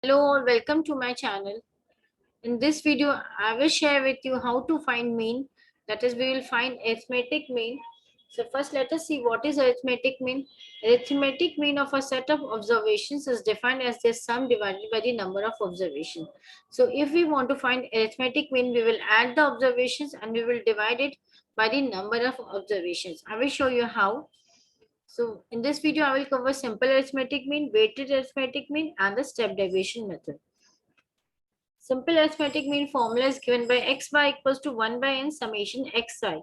Hello, welcome to my channel. In this video, I will share with you how to find mean. That is, we will find arithmetic mean. So first, let us see what is arithmetic mean. Arithmetic mean of a set of observations is defined as the sum divided by the number of observations. So if we want to find arithmetic mean, we will add the observations and we will divide it by the number of observations. I will show you how. So in this video, I will cover simple arithmetic mean, weighted arithmetic mean, and the step deviation method. Simple arithmetic mean formula is given by x bar equals to 1 by n summation xi,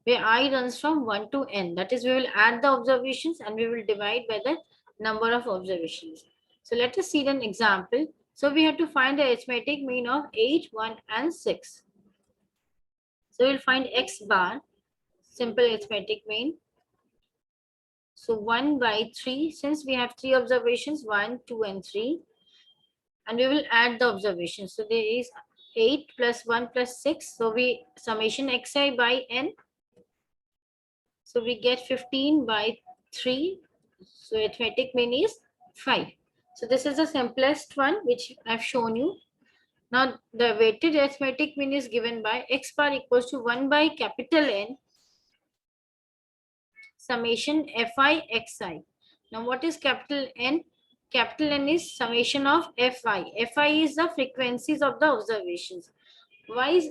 where I runs from 1 to n. That is, we will add the observations and we will divide by the number of observations. So let us see an example. So we have to find the arithmetic mean of 8, 1, and 6. So we'll find x bar, simple arithmetic mean. So 1 by 3, since we have 3 observations, 1, 2, and 3. And we will add the observations. So there is 8 plus 1 plus 6. So we summation xi by n. So we get 15 by 3. So arithmetic mean is 5. So this is the simplest one which I've shown you. Now the weighted arithmetic mean is given by x bar equals to 1 by capital N summation fi xi. Now what is capital N? Capital N is summation of fi. Fi is the frequencies of the observations. Why is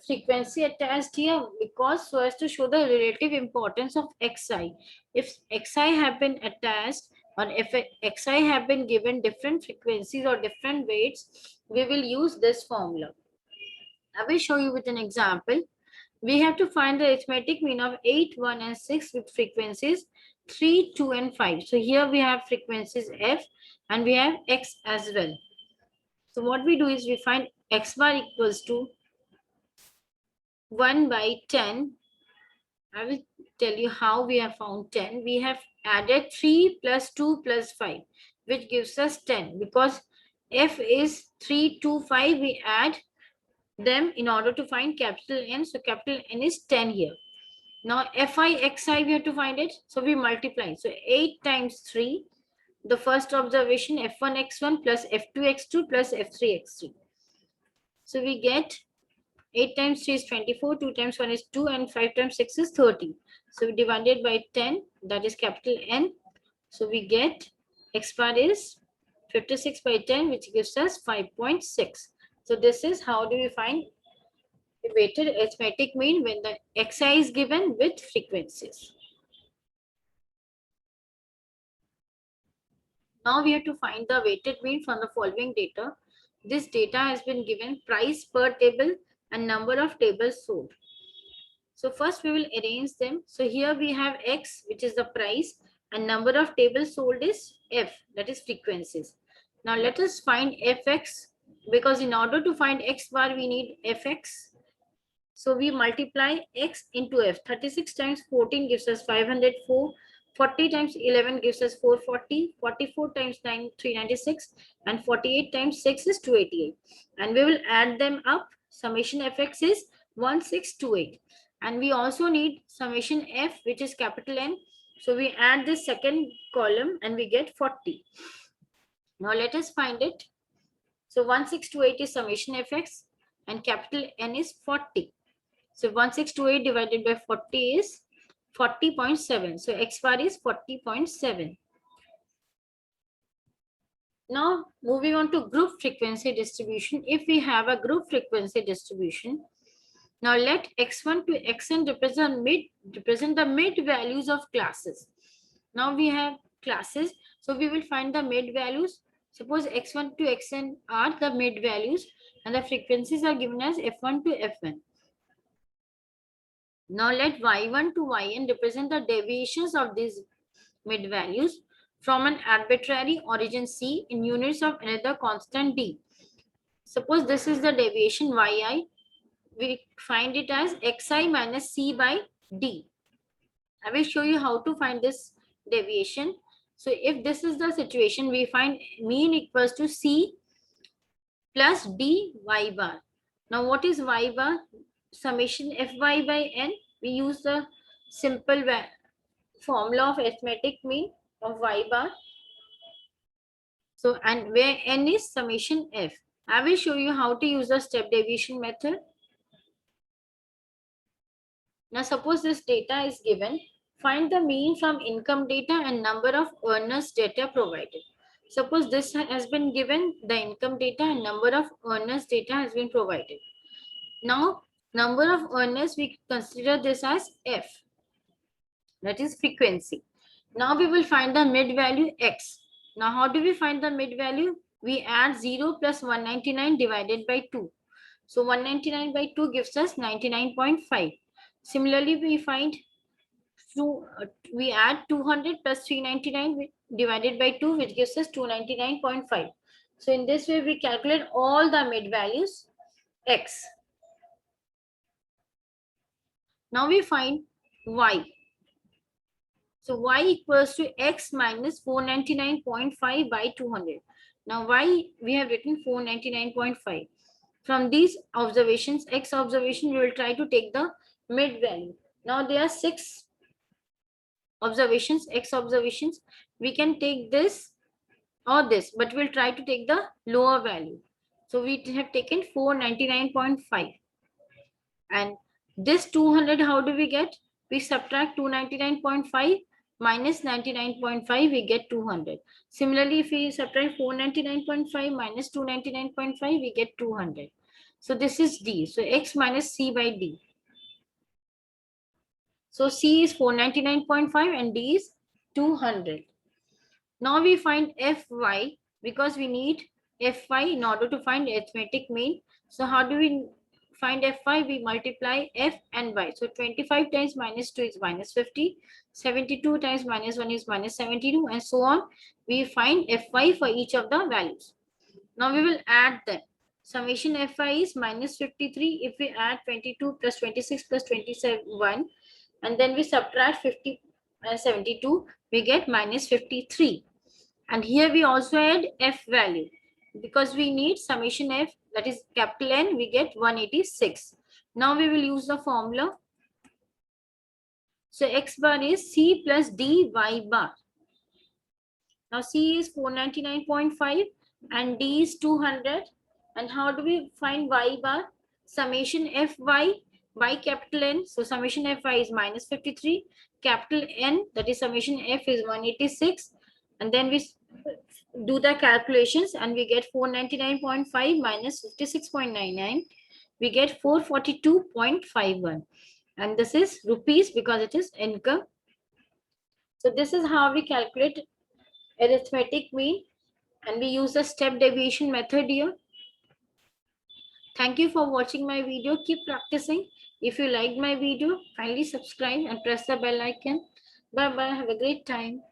frequency attached here? Because so as to show the relative importance of xi. If xi have been attached or if xi have been given different frequencies or different weights, we will use this formula. I will show you with an example. We have to find the arithmetic mean of 8, 1, and 6 with frequencies 3, 2, and 5. So here we have frequencies f and we have x as well. So what we do is we find x bar equals to 1 by 10. I will tell you how we have found 10. We have added 3 plus 2 plus 5, which gives us 10. Because f is 3, 2, 5, we add them in order to find capital N. So capital N is 10 here. Now fi xi we have to find it. So we multiply. So 8 times 3. The first observation f1 x1 plus f2 x2 plus f3 x3. So we get 8 times 3 is 24, 2 times 1 is 2, and 5 times 6 is 30. So we divided by 10, that is capital N. So we get x bar is 56 by 10, which gives us 5.6. So this is how do we find the weighted arithmetic mean when the xi is given with frequencies. Now we have to find the weighted mean from the following data. This data has been given price per table and number of tables sold. So first we will arrange them. So here we have x, which is the price, and number of tables sold is f, that is frequencies. Now let us find fx, because in order to find x bar we need fx. So we multiply x into f. 36 times 14 gives us 504. 40 times 11 gives us 440. 44 times 9, 396. And 48 times 6 is 288. And we will add them up. Summation fx is 1628. And we also need summation f, which is capital N. So we add this second column and we get 40. Now let us find it. So 1628 is summation fx and capital N is 40. So 1628 divided by 40 is 40.7. So x bar is 40.7. Now moving on to group frequency distribution. If we have a group frequency distribution, now let x1 to xn represent the mid values of classes. Now we have classes, so we will find the mid values. Suppose x1 to xn are the mid values and the frequencies are given as f1 to fn. Now let y1 to yn represent the deviations of these mid values from an arbitrary origin c in units of another constant d. Suppose this is the deviation yi. We find it as xi minus c by d. I will show you how to find this deviation. So if this is the situation, we find mean equals to c plus d y bar. Now what is y bar? Summation fy by n. We use the simple formula of arithmetic mean of y bar. So, and where n is summation f. I will show you how to use the step deviation method. Now, suppose this data is given. Find the mean from income data and number of earners data provided. Suppose this has been given, the income data and number of earners data has been provided. Now, number of earners, we consider this as f, that is frequency. Now we will find the mid value x. Now how do we find the mid value? We add 0 plus 199 divided by 2. So 199 by 2 gives us 99.5. Similarly, we add 200 plus 399 divided by 2, which gives us 299.5. So in this way, we calculate all the mid values x. Now we find y. So y equals to x minus 499.5 by 200. Now y, we have written 499.5. From these observations, x observation, we will try to take the mid value. Now there are 6 observations, x observations. We can take this or this, but we'll try to take the lower value. So we have taken 499.5. And this 200, how do we get? We subtract 299.5 minus 99.5, we get 200. Similarly, if we subtract 499.5 minus 299.5, we get 200. So this is D. So X minus C by D. So C is 499.5 and D is 200. Now we find Fy because we need Fy in order to find arithmetic mean. So how do we find Fy? We multiply F and Y. So 25 times minus 2 is minus 50. 72 times minus 1 is minus 72 and so on. We find Fy for each of the values. Now we will add them. Summation Fy is minus 53 if we add 22 plus 26 plus 27 and then we subtract 50 and 72, we get minus 53. And here we also add F value because we need summation F, that is capital N, we get 186. Now we will use the formula. So X bar is C plus D Y bar. Now C is 499.5 and D is 200. And how do we find Y bar? Summation Fy by capital N. So summation Fy is minus 53. Capital N, that is summation F, is 186. And then we do the calculations and we get 499.5 minus 56.99. We get 442.51. And this is rupees because it is income. So this is how we calculate arithmetic mean, and we use the step deviation method here. Thank you for watching my video. Keep practicing. If you liked my video, kindly subscribe and press the bell icon. Bye bye. Have a great time.